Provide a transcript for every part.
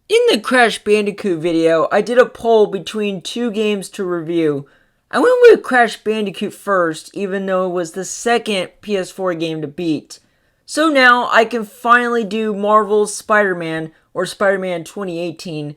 In the Crash Bandicoot video, I did a poll between two games to review. I went with Crash Bandicoot first, even though it was the second PS4 game to beat. So now I can finally do Marvel's Spider-Man, or Spider-Man 2018. It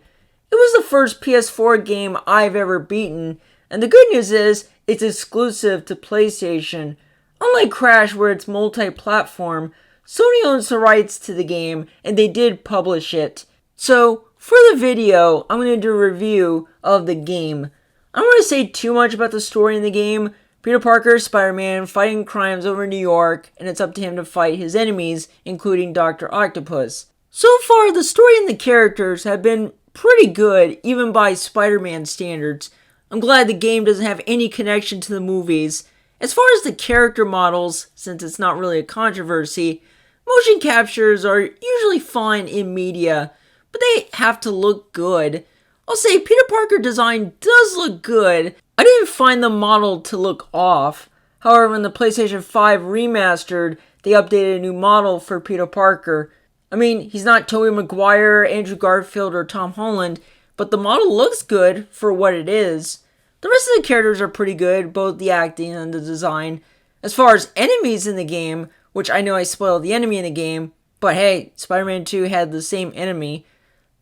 was the first PS4 game I've ever beaten, and the good news is, it's exclusive to PlayStation. Unlike Crash where it's multi-platform, Sony owns the rights to the game, and they did publish it. So, for the video, I'm going to do a review of the game. I don't want to say too much about the story in the game. Peter Parker is Spider-Man fighting crimes over New York, and it's up to him to fight his enemies, including Dr. Octopus. So far, the story and the characters have been pretty good, even by Spider-Man standards. I'm glad the game doesn't have any connection to the movies. As far as the character models, since it's not really a controversy, motion captures are usually fine in media, but they have to look good. I'll say Peter Parker design does look good. I didn't find the model to look off. However, in the PlayStation 5 remastered, they updated a new model for Peter Parker. I mean, he's not Tobey Maguire, Andrew Garfield, or Tom Holland, but the model looks good for what it is. The rest of the characters are pretty good, both the acting and the design. As far as enemies in the game, which I know I spoiled the enemy in the game, but hey, Spider-Man 2 had the same enemy.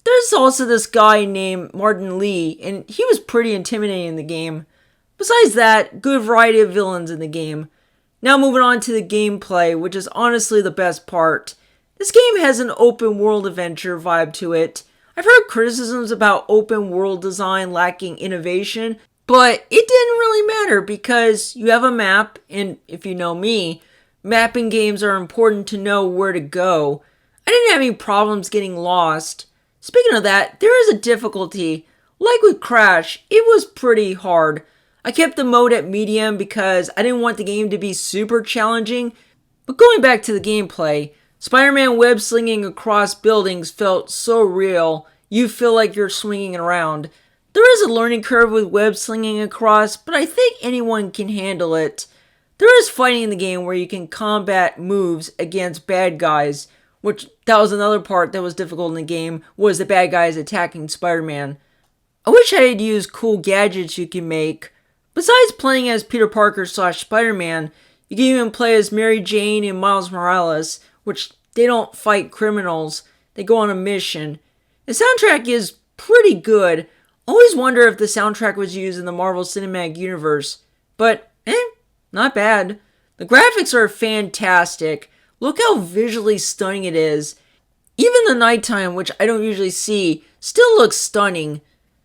There's also this guy named Martin Lee, and he was pretty intimidating in the game. Besides that, good variety of villains in the game. Now moving on to the gameplay, which is honestly the best part. This game has an open world adventure vibe to it. I've heard criticisms about open world design lacking innovation, but it didn't really matter because you have a map, and if you know me, mapping games are important to know where to go. I didn't have any problems getting lost. Speaking of that, there is a difficulty. Like with Crash, it was pretty hard. I kept the mode at medium because I didn't want the game to be super challenging. But going back to the gameplay, Spider-Man web slinging across buildings felt so real, you feel like you're swinging around. There is a learning curve with web slinging across, but I think anyone can handle it. There is fighting in the game where you can combat moves against bad guys, which that was another part that was difficult in the game, was the bad guys attacking Spider-Man. I wish I had used cool gadgets you can make. Besides playing as Peter Parker / Spider-Man, you can even play as Mary Jane and Miles Morales, which they don't fight criminals, they go on a mission. The soundtrack is pretty good. Always wonder if the soundtrack was used in the Marvel Cinematic Universe, but not bad. The graphics are fantastic. Look how visually stunning it is. Even the nighttime, which I don't usually see, still looks stunning.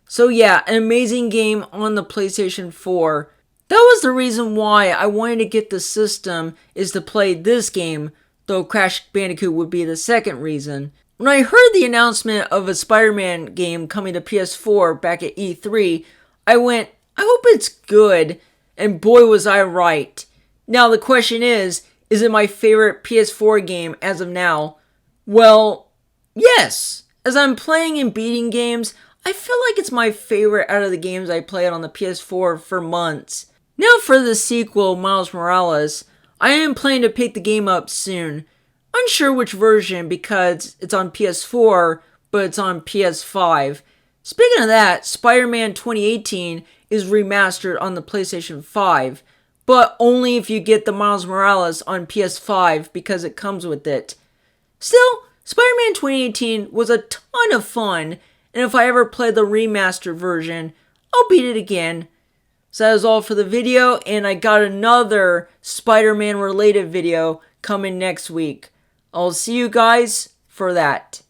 So yeah, an amazing game on the PlayStation 4. That was the reason why I wanted to get the system, is to play this game, though Crash Bandicoot would be the second reason. When I heard the announcement of a Spider-Man game coming to PS4 back at E3, I went, I hope it's good, and boy was I right. Now the question is it my favorite PS4 game as of now? Well, yes. As I'm playing and beating games, I feel like it's my favorite out of the games I played on the PS4 for months. Now for the sequel, Miles Morales, I am planning to pick the game up soon. Unsure which version because it's on PS4, but it's on PS5. Speaking of that, Spider-Man 2018 is remastered on the PlayStation 5, but only if you get the Miles Morales on PS5 because it comes with it. Still, Spider-Man 2018 was a ton of fun, and if I ever play the remastered version, I'll beat it again. So that is all for the video, and I got another Spider-Man related video coming next week. I'll see you guys for that.